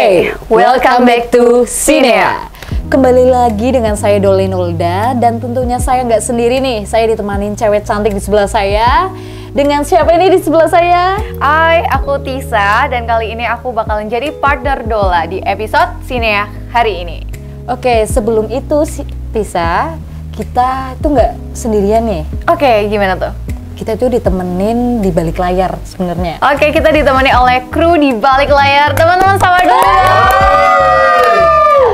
Hey, welcome back to Sinea. Kembali lagi dengan saya Dolly Nulda, dan tentunya saya nggak sendiri nih. Saya ditemanin cewek cantik di sebelah saya. Dengan siapa ini di sebelah saya? Hai, aku Tisa, dan kali ini aku bakalan jadi partner Dola di episode Sinea hari ini. Oke, sebelum itu Tisa, kita tuh nggak sendirian nih. Oke, gimana tuh? Kita tuh ditemenin di balik layar sebenarnya. Oke, kita ditemani oleh kru di balik layar. Teman-teman sama dulu.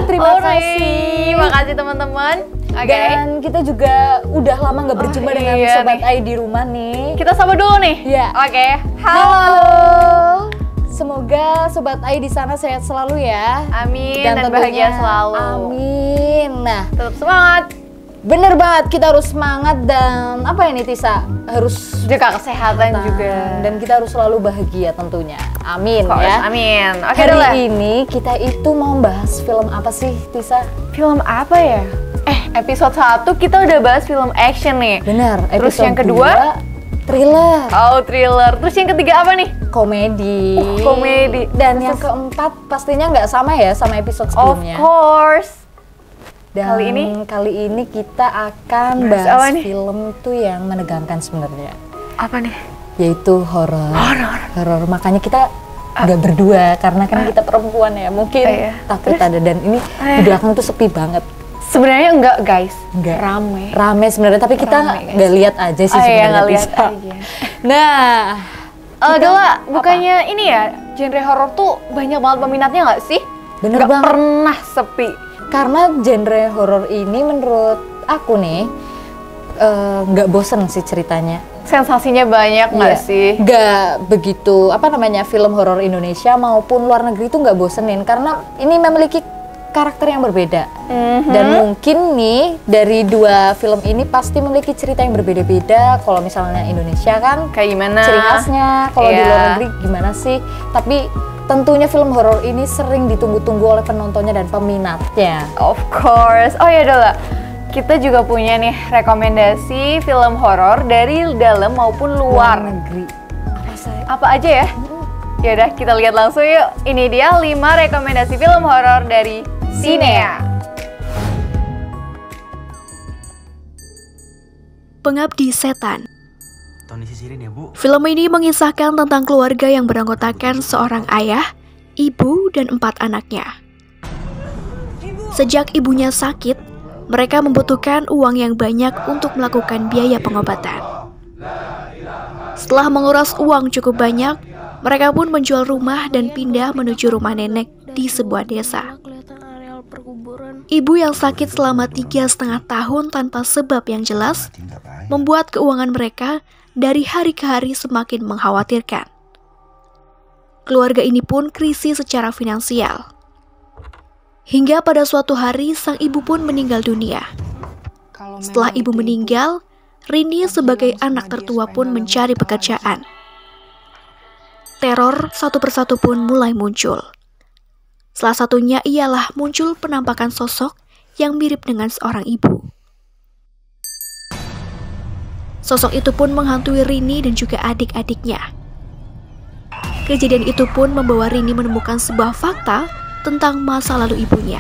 Terima kasih. Makasih teman-teman. Oke. Dan kita juga udah lama nggak berjumpa dengan Sobat Ai di rumah nih. Kita sapa dulu nih. Iya. Oke. Halo. Semoga Sobat Ai di sana sehat selalu ya. Amin. Dan bahagia selalu. Amin. Nah, tetap semangat. Bener banget, kita harus semangat dan apa ini Tisa? Harus jaga kesehatan juga. Dan kita harus selalu bahagia tentunya. Amin ya. Amin. Oke, hari ini kita itu mau bahas film apa sih Tisa? Film apa ya? Episode 1 kita udah bahas film action nih. Bener. Terus yang kedua? Thriller. Oh, thriller. Terus yang ketiga apa nih? Komedi. Komedi. Dan yang keempat pastinya nggak sama ya sama episode sebelumnya. Of course. Dan kali ini kita akan bahas bahas film tuh yang menegangkan sebenarnya. Apa nih? Yaitu horor. Horor. Makanya kita nggak berdua karena kan kita perempuan ya. Mungkin takut ada, dan ini di belakang tuh sepi banget. Sebenarnya enggak, guys. Enggak. Rame sebenarnya, tapi kita nggak lihat aja sih sebenarnya. Nggak lihat aja. Nah, Dola, bukannya ini ya, genre horor tuh banyak banget peminatnya nggak sih? Bener banget. Pernah sepi. Karena genre horor ini menurut aku nih nggak bosen sih ceritanya. Sensasinya banyak nggak sih? Nggak begitu, film horor Indonesia maupun luar negeri itu nggak bosenin. Karena ini memiliki karakter yang berbeda. Dan mungkin nih, dari dua film ini pasti memiliki cerita yang berbeda-beda. Kalau misalnya Indonesia kan kayak gimana? Ciri khasnya, kalau di luar negeri gimana sih? Tapi tentunya film horor ini sering ditunggu-tunggu oleh penontonnya dan peminatnya. Of course. Oh ya Dola, kita juga punya nih rekomendasi film horor dari dalam maupun luar negeri. Apa aja ya? Yaudah, kita lihat langsung yuk. Ini dia 5 rekomendasi film horor dari Sinea. Pengabdi Setan. Film ini mengisahkan tentang keluarga yang beranggotakan seorang ayah, ibu, dan 4 anaknya. Sejak ibunya sakit, mereka membutuhkan uang yang banyak untuk melakukan biaya pengobatan. Setelah menguras uang cukup banyak, mereka pun menjual rumah dan pindah menuju rumah nenek di sebuah desa. Ibu yang sakit selama 3,5 tahun tanpa sebab yang jelas membuat keuangan mereka dari hari ke hari semakin mengkhawatirkan. Keluarga ini pun krisis secara finansial. Hingga pada suatu hari sang ibu pun meninggal dunia. Setelah ibu meninggal, Rini sebagai anak tertua pun mencari pekerjaan. Teror satu persatu pun mulai muncul. Salah satunya ialah muncul penampakan sosok yang mirip dengan seorang ibu. Sosok itu pun menghantui Rini dan juga adik-adiknya. Kejadian itu pun membawa Rini menemukan sebuah fakta tentang masa lalu ibunya,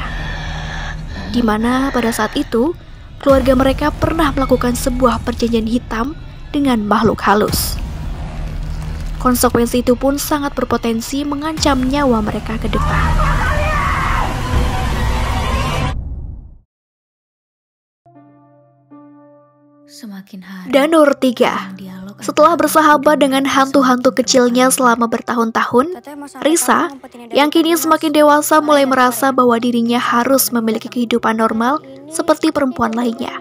di mana pada saat itu keluarga mereka pernah melakukan sebuah perjanjian hitam dengan makhluk halus. Konsekuensi itu pun sangat berpotensi mengancam nyawa mereka ke depan. Danur 3. Setelah bersahabat dengan hantu-hantu kecilnya selama bertahun-tahun, Risa, yang kini semakin dewasa, mulai merasa bahwa dirinya harus memiliki kehidupan normal seperti perempuan lainnya.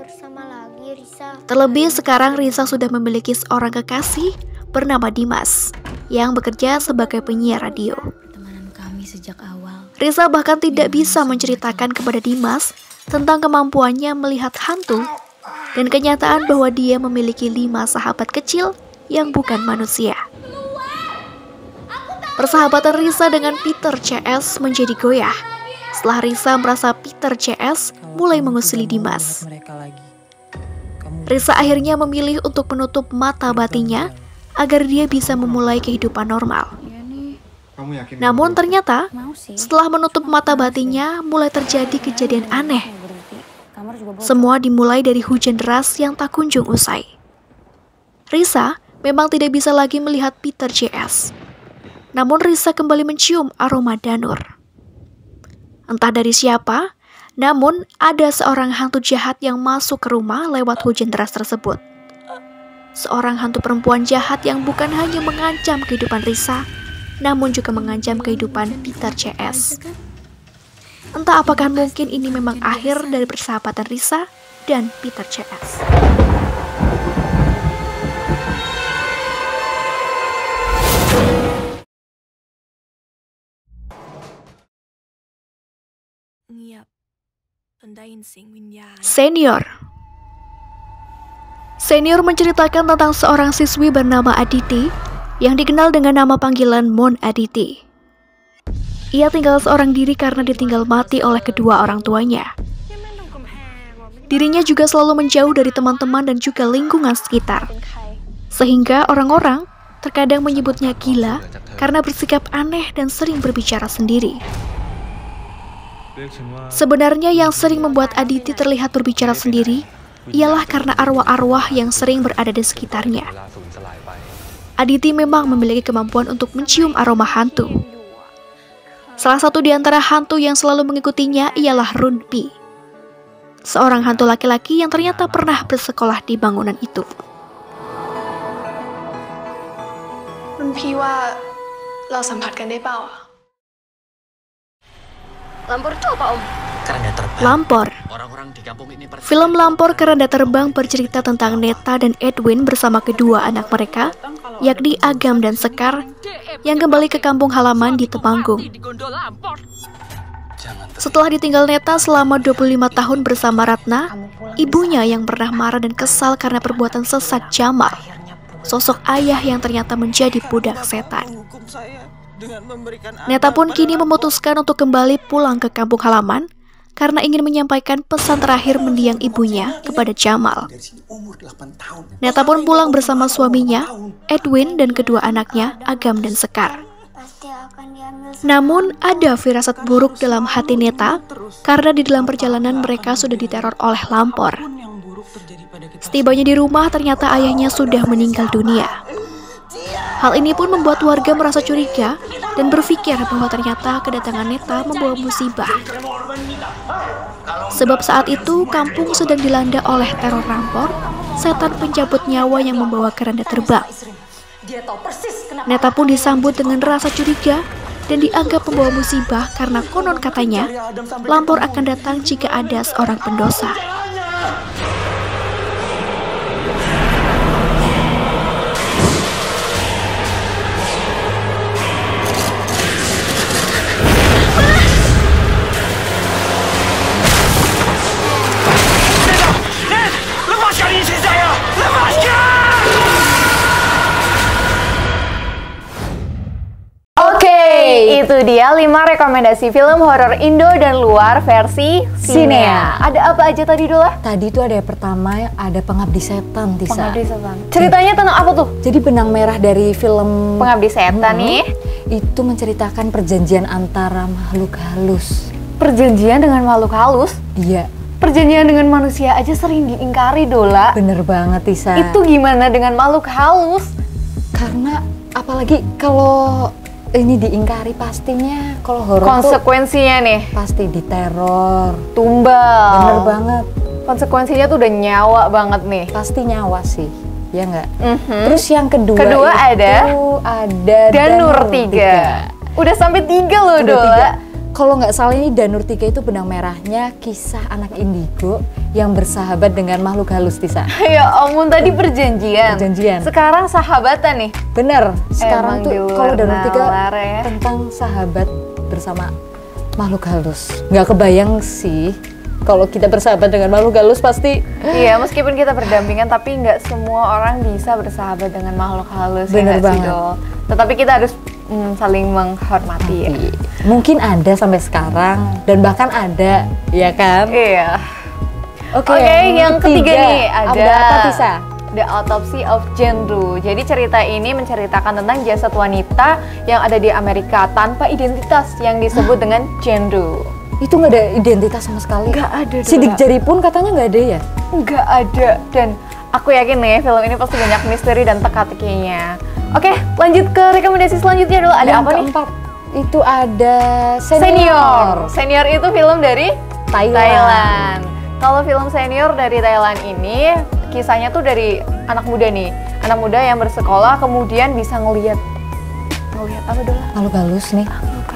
Terlebih sekarang Risa sudah memiliki seorang kekasih bernama Dimas, yang bekerja sebagai penyiar radio. Risa bahkan tidak bisa menceritakan kepada Dimas tentang kemampuannya melihat hantu dan kenyataan bahwa dia memiliki 5 sahabat kecil yang bukan manusia. Persahabatan Risa dengan Peter CS menjadi goyah setelah Risa merasa Peter CS mulai mengusili Dimas. Risa akhirnya memilih untuk menutup mata batinnya agar dia bisa memulai kehidupan normal. Namun ternyata setelah menutup mata batinnya mulai terjadi kejadian aneh. Semua dimulai dari hujan deras yang tak kunjung usai. Risa memang tidak bisa lagi melihat Peter JS. Namun Risa kembali mencium aroma Danur. Entah dari siapa, namun ada seorang hantu jahat yang masuk ke rumah lewat hujan deras tersebut. Seorang hantu perempuan jahat yang bukan hanya mengancam kehidupan Risa, namun juga mengancam kehidupan Peter JS. Entah apakah mungkin ini memang akhir dari persahabatan Risa dan Peter JS. Senior menceritakan tentang seorang siswi bernama Aditi yang dikenal dengan nama panggilan Mon Aditi. Ia tinggal seorang diri karena ditinggal mati oleh kedua orang tuanya. Dirinya juga selalu menjauh dari teman-teman dan juga lingkungan sekitar. Sehingga orang-orang terkadang menyebutnya gila karena bersikap aneh dan sering berbicara sendiri. Sebenarnya yang sering membuat Aditi terlihat berbicara sendiri ialah karena arwah-arwah yang sering berada di sekitarnya. Aditi memang memiliki kemampuan untuk mencium aroma hantu. Salah satu di antara hantu yang selalu mengikutinya ialah Runpi, seorang hantu laki-laki yang ternyata pernah bersekolah di bangunan itu. Runpi wa,เราสัมผัสกันได้เปล่าอ่ะ Lampor itu apa, Om? Keranda terbang. Lampor. Orang-orang di kampung ini Film Lampor Keranda Terbang bercerita tentang Neta dan Edwin bersama kedua anak mereka, yakni Agam dan Sekar, yang kembali ke kampung halaman di Temanggung. Setelah ditinggal Neta selama 25 tahun bersama Ratna, ibunya yang pernah marah dan kesal karena perbuatan sesat Jamal, sosok ayah yang ternyata menjadi budak setan. Neta pun kini memutuskan untuk kembali pulang ke kampung halaman karena ingin menyampaikan pesan terakhir mendiang ibunya kepada Jamal. Neta pun pulang bersama suaminya, Edwin, dan kedua anaknya, Agam dan Sekar. Namun ada firasat buruk dalam hati Neta karena di dalam perjalanan mereka sudah diteror oleh Lampor. Setibanya di rumah ternyata ayahnya sudah meninggal dunia. Hal ini pun membuat warga merasa curiga dan berpikir bahwa ternyata kedatangan Neta membawa musibah. Sebab saat itu kampung sedang dilanda oleh teror rampor, setan pencabut nyawa yang membawa keranda terbang. Neta pun disambut dengan rasa curiga dan dianggap membawa musibah karena konon katanya Lampor akan datang jika ada seorang pendosa. Itu dia 5 rekomendasi film horor Indo dan luar versi Sinea. Ada apa aja tadi, Dola? Tadi tuh ada yang pertama, ada Pengabdi Setan, Tisa. Pengabdi Setan. Ceritanya tentang apa tuh? Jadi benang merah dari film Pengabdi Setan nih itu menceritakan perjanjian antara makhluk halus. Perjanjian dengan makhluk halus? Iya. Perjanjian dengan manusia aja sering diingkari, Dola. Bener banget, Tisa. Itu gimana dengan makhluk halus? Karena apalagi kalau ini diingkari, pastinya kalau horor konsekuensinya nih pasti diteror, tumbal. Bener banget. Konsekuensinya tuh udah nyawa banget nih. Pasti nyawa sih, ya nggak? Terus yang kedua ada Danur 3. Udah sampai 3 loh, Dola. Kalau nggak salah ini Danur 3 itu benang merahnya kisah anak indigo yang bersahabat dengan makhluk halus, Tisa. Ya ampun, tadi perjanjian. Sekarang sahabatan nih. Bener, sekarang tuh kalau Danur 3 ya, tentang sahabat bersama makhluk halus. Nggak kebayang sih kalau kita bersahabat dengan makhluk halus pasti. Iya, meskipun kita berdampingan tapi nggak semua orang bisa bersahabat dengan makhluk halus. Bener banget. Tetapi kita harus saling menghormati. Ya. Mungkin ada sampai sekarang dan bahkan ada, ya kan? Iya. Oke, yang ketiga nih ada apa, Tisa? The Autopsy of Jane Doe. Jadi cerita ini menceritakan tentang jasad wanita yang ada di Amerika tanpa identitas yang disebut dengan Jane Doe. Itu nggak ada identitas sama sekali. Nggak ada. Sidik jari pun katanya nggak ada ya? Nggak ada. Dan aku yakin nih film ini pasti banyak misteri dan teka-tekinya. Oke, lanjut ke rekomendasi selanjutnya dulu. Ada Yang apa nih? keempat, itu ada Senior. Senior itu film dari Thailand. Kalau film Senior dari Thailand ini kisahnya tuh dari anak muda nih. Anak muda yang bersekolah kemudian bisa ngelihat apa dulu? Malu galus nih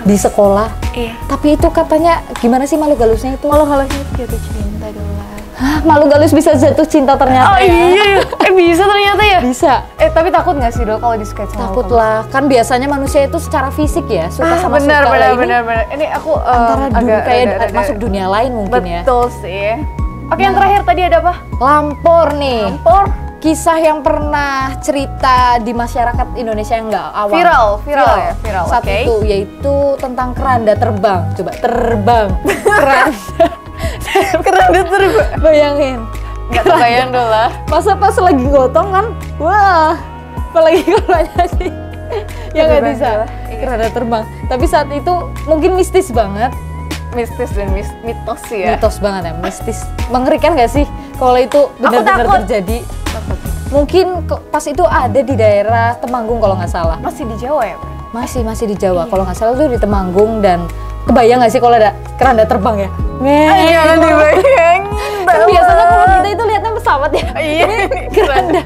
di sekolah. Iya. Tapi itu katanya gimana sih malu galusnya itu? Malu halusnya jatuh cinta dulu. Hah, malu galus bisa jatuh cinta ternyata Oh ya? iya, bisa ternyata ya? Bisa. Tapi takut nggak sih dulu kalau di-sketch sama Takut kamu? lah, kan biasanya manusia itu secara fisik ya suka sama benar, suka. benar, Lah, ini benar. Ini aku antara agak kayak rada- masuk dunia lain mungkin ya. Betul sih. Oke, yang terakhir tadi ada apa? Lampor nih. Lampor. Kisah yang pernah cerita di masyarakat Indonesia yang nggak awam. Viral ya, viral. Saat Oke. itu yaitu tentang keranda terbang. Coba terbang. Keranda terbang. Bayangin. Nggak kebayang dulu lah. Masa pas lagi gotong kan, wah, apalagi kalau sih. Ya nggak bisa. Keranda terbang. Tapi saat itu mungkin mistis banget. Mistis dan mitos sih ya. Mitos banget ya, mistis. Mengerikan nggak sih kalau itu benar-benar takut. terjadi? Mungkin pas itu ada di daerah Temanggung kalau nggak salah. Masih di Jawa ya? Masih di Jawa. Kalau nggak salah itu di Temanggung. Dan kebayang nggak sih kalau ada keranda terbang ya? Jangan dibayangin. Kan biasanya kalau kita itu lihatnya pesawat ya. Iya, Ini keranda.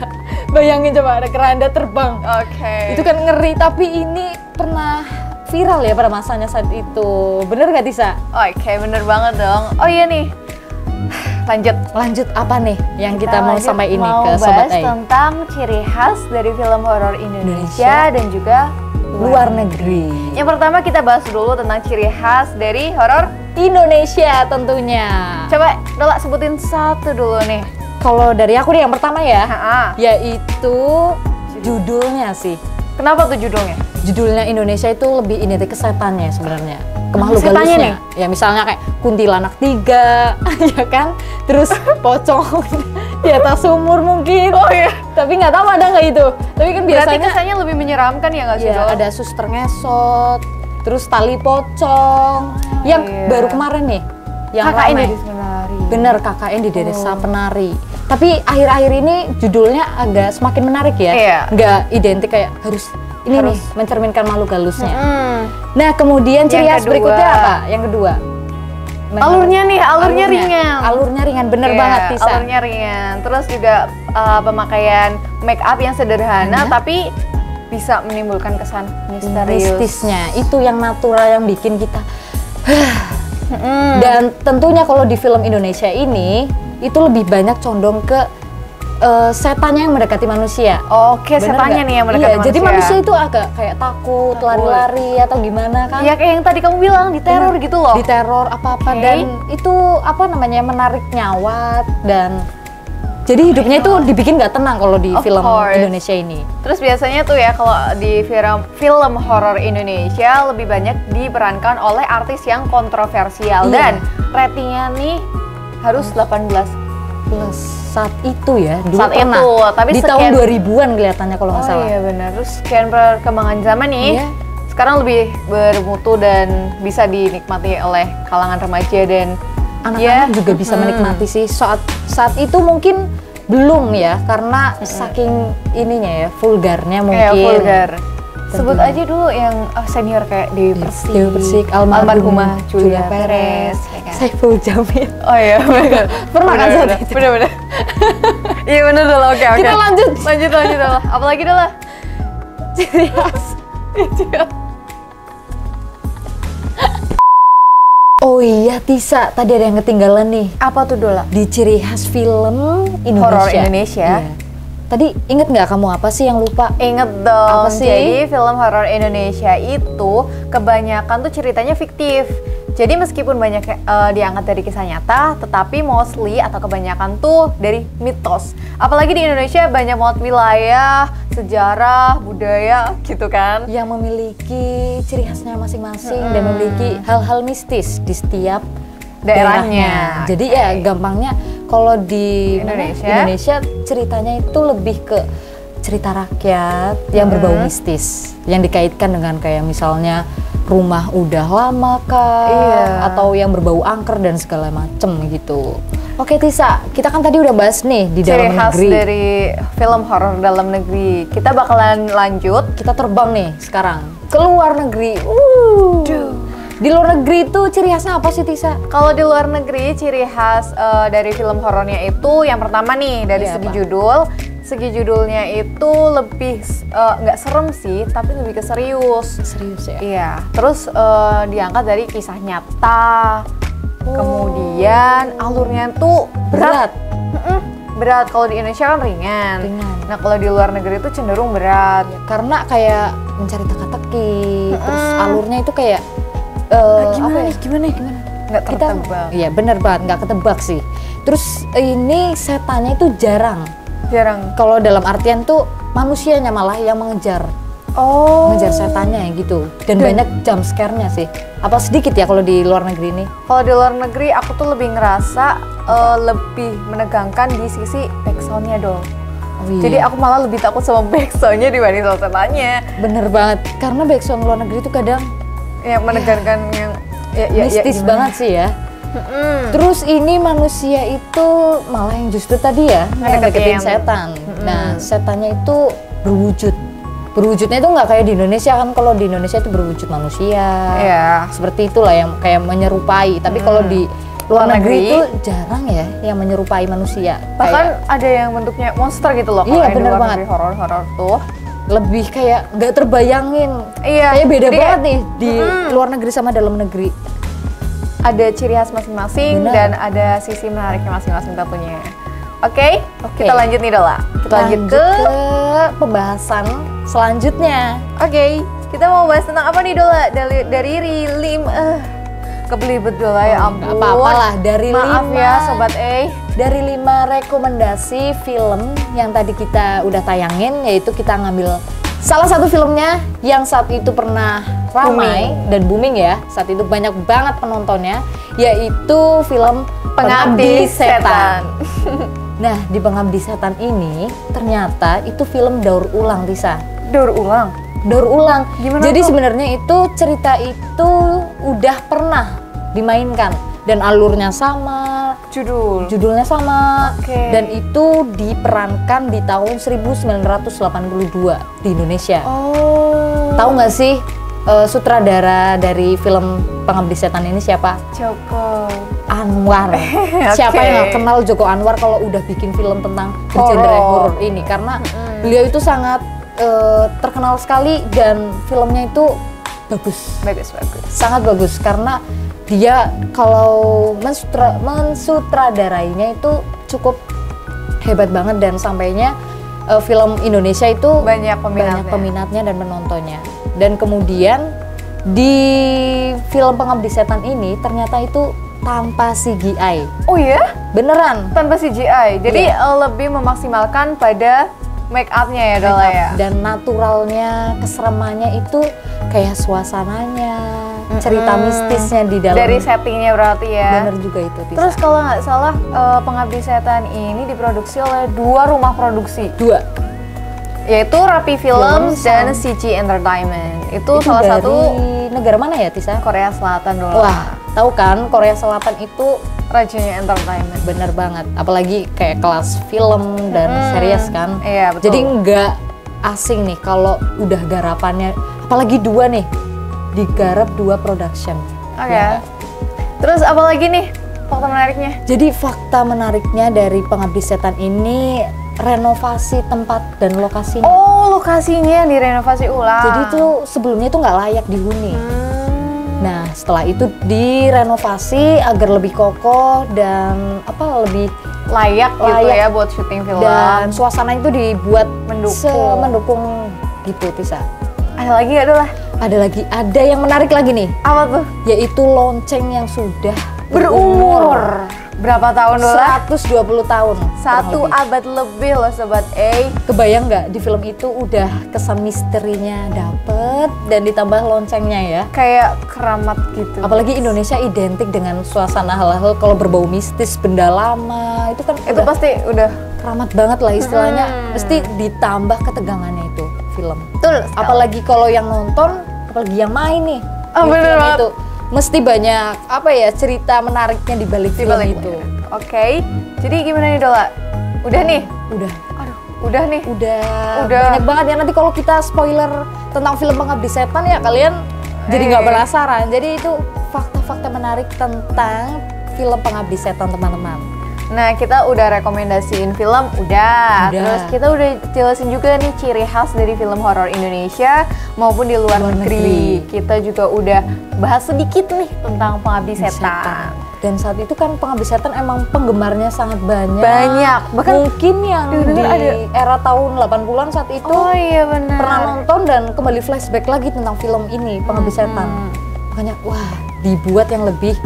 Bayangin coba ada keranda terbang. Oke. Itu kan ngeri. Tapi ini pernah viral ya pada masanya saat itu. Bener nggak Tisa? Oke, bener banget dong. Oh iya nih. Lanjut apa nih yang kita mau lanjut, sampai ini mau ke Sobat bahas Ai? tentang ciri khas dari film horor Indonesia dan juga Luar negeri. Yang pertama kita bahas dulu tentang ciri khas dari horor. Indonesia tentunya. Coba Dola sebutin satu dulu nih. Kalau dari aku nih yang pertama ya, Ha-ha. yaitu judulnya sih. Kenapa tuh judulnya? Judulnya Indonesia itu lebih identik ke setannya sebenarnya. Ke makhluk setannya halusnya. Ya misalnya kayak kuntilanak 3, ya kan? Terus pocong di atas sumur mungkin. Oh iya. Tapi nggak tahu ada nggak itu. Tapi kan Berarti biasanya kesannya lebih menyeramkan ya nggak sih, ya, Dol? ada suster ngesot, terus tali pocong. Yang iya. baru kemarin nih, yang KKN ramai. di Semenari. Bener, KKN di Desa Penari. Tapi akhir-akhir ini judulnya agak semakin menarik ya. Iya. Nggak identik kayak harus ini Harus. nih mencerminkan makhluk halusnya. Hmm. Nah kemudian ciri Yang khas kedua. berikutnya apa? Yang kedua. Alurnya nih, alurnya ringan. Alurnya ringan, bener Iya, banget Tisa. alurnya ringan. Terus juga pemakaian make up yang sederhana tapi bisa menimbulkan kesan misterius. Mistisnya itu yang natural yang bikin kita. Dan tentunya kalau di film Indonesia ini itu lebih banyak condong ke setannya yang mendekati manusia. Oke, Bener setannya nggak? nih yang mendekati Iya, manusia. jadi manusia itu agak kayak takut, lari-lari atau gimana kan? Ya kayak yang tadi kamu bilang, diteror Bener. gitu loh. Diteror apa-apa Oke. dan itu apa namanya menarik nyawa dan jadi hidupnya itu dibikin nggak tenang kalau di Of film course. Indonesia ini. Terus biasanya tuh ya kalau di film horor Indonesia lebih banyak diperankan oleh artis yang kontroversial Iya. dan ratingnya nih harus 18 Plus saat itu ya, dulu Saat pernah. itu, tapi di sekian- tahun 2000-an kelihatannya kalau nggak Oh salah. iya benar. Terus sekian perkembangan zaman nih. Iya. Sekarang lebih bermutu dan bisa dinikmati oleh kalangan remaja dan Anak-anak juga bisa menikmati sih. Saat itu mungkin belum ya, karena saking ininya ya, vulgarnya mungkin. kayak vulgar. Sebut Tentunya. aja dulu yang senior kayak Dewi Persik, Dewi Persik, almarhumah Julia Perez, ya kan? Saiful Jamil. Oh iya, benar. Pernah kan saat itu? Bener-bener. Iya bener dulu, oke. Kita lanjut. Lanjut dulu. Apalagi dulu? Ciri khas. Oh iya Tisa, tadi ada yang ketinggalan nih. Apa tuh Dola? Di ciri khas film Indonesia. Horor Indonesia. Iya. Tadi inget nggak kamu apa sih yang lupa? Ingat dong, Apa sih? jadi film horor Indonesia itu kebanyakan tuh ceritanya fiktif. Jadi meskipun banyak diangkat dari kisah nyata, tetapi mostly atau kebanyakan tuh dari mitos. Apalagi di Indonesia banyak banget wilayah, sejarah, budaya gitu kan. Yang memiliki ciri khasnya masing-masing dan memiliki hal-hal mistis di setiap Daerahnya. Jadi ya gampangnya Kalau di Indonesia? Indonesia ceritanya itu lebih ke cerita rakyat yang berbau mistis, yang dikaitkan dengan kayak misalnya rumah udah lama kah, Iya. atau yang berbau angker dan segala macem gitu. Oke Tisa, kita kan tadi udah bahas nih di Ciri dalam khas negeri. dari film horor dalam negeri. Kita bakalan lanjut. Kita terbang nih sekarang ke luar negeri. Di luar negeri itu ciri khasnya apa sih Tisa? Kalau di luar negeri, ciri khas dari film horornya itu yang pertama nih dari Iya, segi apa? judul. Segi judulnya itu lebih nggak serem sih, tapi lebih ke serius. Serius ya? Iya. Terus diangkat dari kisah nyata. Kemudian alurnya tuh berat. Berat. Kalau di Indonesia kan ringan. Ringan. Nah kalau di luar negeri itu cenderung berat. Karena kayak mencari teka-teki, terus alurnya itu kayak Gimana apa ya? nih? Gimana? Nggak Kita, tertebak. iya bener banget, nggak ketebak sih. Terus ini setannya itu jarang. Jarang. Kalau dalam artian tuh manusianya malah yang mengejar mengejar setannya gitu. Dan banyak jump scare-nya sih. Apa sedikit ya kalau di luar negeri ini? Kalau di luar negeri aku tuh lebih ngerasa lebih menegangkan di sisi backsound-nya dong. Oh, iya. Jadi aku malah lebih takut sama backsound-nya dibanding sama setannya. Bener banget, karena backsound luar negeri itu kadang Yang menegangkan yang mistis gimana? banget sih ya. Terus ini manusia itu malah yang justru tadi ya yang deketin Ngedeketin. setan. Nah setannya itu berwujud. Berwujudnya itu nggak kayak di Indonesia kan, kalau di Indonesia itu berwujud manusia. Iya. Seperti itulah yang kayak menyerupai. Tapi kalau di luar negeri itu jarang ya yang menyerupai manusia. Bahkan ada yang bentuknya monster gitu loh. Iya, kalau yang di bener luar banget. negeri horor-horor tuh. Lebih kayak nggak terbayangin. Iya. Kayak beda jadi banget nih di luar negeri sama dalam negeri. Ada ciri khas masing-masing Bener. dan ada sisi menariknya masing-masing tentunya. Oke, Oke. kita lanjut nih Dola. Kita lanjut ke pembahasan selanjutnya. Oke, kita mau bahas tentang apa nih Dola? Dari rilim, kebelibet Dola ya Oh, ampun. nggak apa-apa lah, dari Maaf 5 ya Sobat Dari 5 rekomendasi film yang tadi kita udah tayangin, yaitu kita ngambil salah satu filmnya yang saat itu pernah ramai dan booming ya, saat itu banyak banget penontonnya, yaitu film Pengabdi Setan. Nah, di Pengabdi Setan ini ternyata itu film daur ulang, Tisa. Daur ulang. Daur ulang. Gimana Jadi tuh? sebenarnya itu cerita itu udah pernah dimainkan dan alurnya sama, judulnya sama, Oke. dan itu diperankan di tahun 1982 di Indonesia. Oh. Tahu nggak sih sutradara dari film Pengabdi Setan ini siapa? Joko. Anwar. Siapa yang nggak kenal Joko Anwar kalau udah bikin film tentang genre horor ini? Karena beliau itu sangat terkenal sekali dan filmnya itu bagus. Bagus. Sangat bagus karena dia kalau mensutradarainya itu cukup hebat banget dan sampainya film Indonesia itu Banyak peminatnya dan penontonnya. Dan kemudian di film Pengabdi Setan ini ternyata itu tanpa CGI. Oh ya? Beneran. Tanpa CGI. Jadi Iya. lebih memaksimalkan pada make up-nya ya Dola ya. Dan naturalnya, keseremannya itu kayak suasananya, cerita mistisnya di dalam. Dari settingnya berarti ya. Bener juga itu, Tisa. Terus kalau nggak salah Pengabdi Setan ini diproduksi oleh 2 rumah produksi, 2. yaitu Rapi Film Film dan sama- CG Entertainment. Itu Itu salah dari satu negara mana ya, Tisa? Korea Selatan Dola. Wah, tahu kan Korea Selatan itu Rajanya Entertainment. bener banget. Apalagi kayak kelas film dan series kan. Iya, betul. Jadi nggak asing nih kalau udah garapannya, apalagi 2 nih, digarap 2 production. Oke. Ya. Terus apa lagi nih fakta menariknya? Jadi fakta menariknya dari Pengabdi Setan ini renovasi tempat dan lokasinya. Oh, lokasinya yang direnovasi ulang. Jadi itu sebelumnya itu nggak layak dihuni. Nah, setelah itu direnovasi agar lebih kokoh dan lebih layak gitu Layak. ya buat syuting film. dan suasana itu dibuat Mendukung. mendukung gitu, Tisa. Ada lagi nggak Dola? ada yang menarik lagi nih, Apa tuh? yaitu lonceng yang sudah Berumur berapa tahun dulu? 120 tahun. Satu kurang lebih. abad lebih loh Sobat A. Kebayang nggak di film itu udah kesan misterinya dapet dan ditambah loncengnya ya. Kayak keramat gitu. Apalagi Indonesia identik dengan suasana hal-hal kalau berbau mistis, benda lama itu kan Itu udah pasti udah keramat banget lah istilahnya. Mesti ditambah ketegangannya itu film. betul. Apalagi kalau yang nonton, apalagi yang main nih. Oh, di bener film banget. itu mesti banyak apa ya cerita menariknya di balik film itu. Oke. Jadi gimana nih Dola? Udah nih. Udah Udah nih. udah Udah. banyak banget ya, nanti kalau kita spoiler tentang film Pengabdi Setan ya kalian jadi nggak penasaran. Jadi itu fakta-fakta menarik tentang film Pengabdi Setan teman-teman. Nah, kita udah rekomendasiin film, udah. Udah. Terus kita udah jelasin juga nih ciri khas dari film horor Indonesia maupun di luar negeri. Kita juga udah bahas sedikit nih tentang Pengabdi Setan. Dan saat itu kan Pengabdi Setan emang penggemarnya sangat banyak. Banyak. Bahkan Mungkin yang di dengar ada era tahun 80-an saat itu oh iya benar. pernah nonton dan kembali flashback lagi tentang film ini Pengabdi Setan. Makanya wah dibuat yang lebih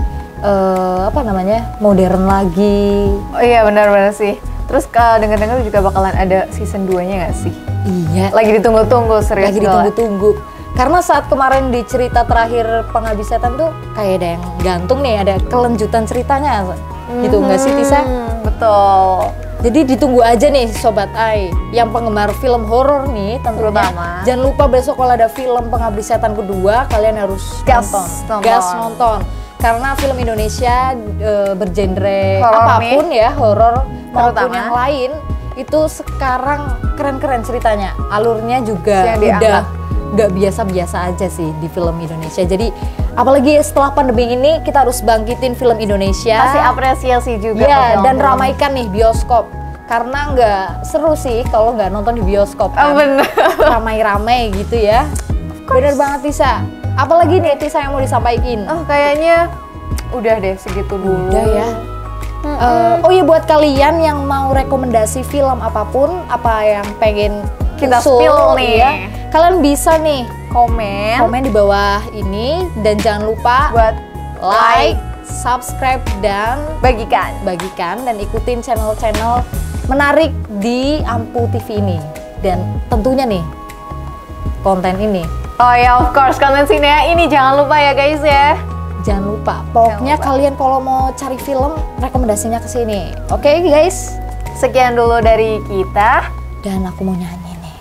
modern lagi. Oh iya benar-benar sih. Terus dengar-dengar juga bakalan ada season 2-nya nggak sih? Iya. Lagi ditunggu-tunggu serius. Lagi Dola. ditunggu-tunggu. Karena saat kemarin di cerita terakhir Pengabdi Setan tuh kayak ada yang gantung nih, ada kelanjutan ceritanya. Gitu nggak sih Tisa? Betul. Jadi ditunggu aja nih Sobat Ai, yang penggemar film horor nih tentunya. Terutama. Jangan lupa besok kalau ada film Pengabdi Setan kedua, kalian harus Gas nonton. nonton. Gas nonton. Karena film Indonesia bergenre Horor apapun ya, horor maupun Terutama. yang lain, itu sekarang keren-keren ceritanya. Alurnya juga Yang udah dianggap. nggak biasa-biasa aja sih di film Indonesia. Jadi apalagi setelah pandemi ini kita harus bangkitin film Indonesia. Kasih apresiasi juga. ke Ya, dan film-film. ramaikan nih bioskop. Karena nggak seru sih kalau nggak nonton di bioskop kan. bener. Ramai-ramai gitu ya. Bener banget Tisa. Apalagi nih Tisa yang mau disampaikan? Oh kayaknya udah deh segitu dulu. Udah ya. Oh iya buat kalian yang mau rekomendasi film apapun, apa yang pengen Kita usul, spill nih. ya, kalian bisa nih Komen komen di bawah ini dan jangan lupa buat like, subscribe dan bagikan. dan ikutin channel-channel menarik di Ampu TV ini. Dan tentunya nih konten ini Oh ya of course konten sini ya ini jangan lupa ya guys ya. jangan lupa. Pokoknya lupa. kalian kalau mau cari film rekomendasinya ke sini. Oke guys. Sekian dulu dari kita. Dan aku mau nyanyi nih.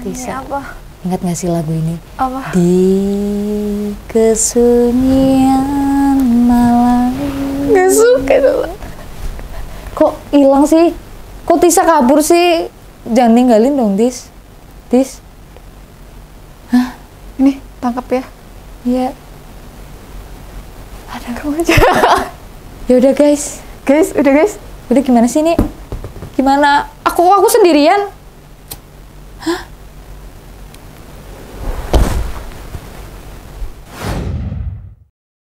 Tisa. Apa? Ingat gak sih lagu ini? Apa? Di kesunyian malam. Gak suka dulu. Kok hilang sih? Kok Tisa kabur sih? Jangan ninggalin dong, Tis. Tis. Nih tangkap ya. Iya. Ada kamu aja. Ya udah guys. Guys, udah guys. Udah gimana sih nih? Gimana? Aku sendirian.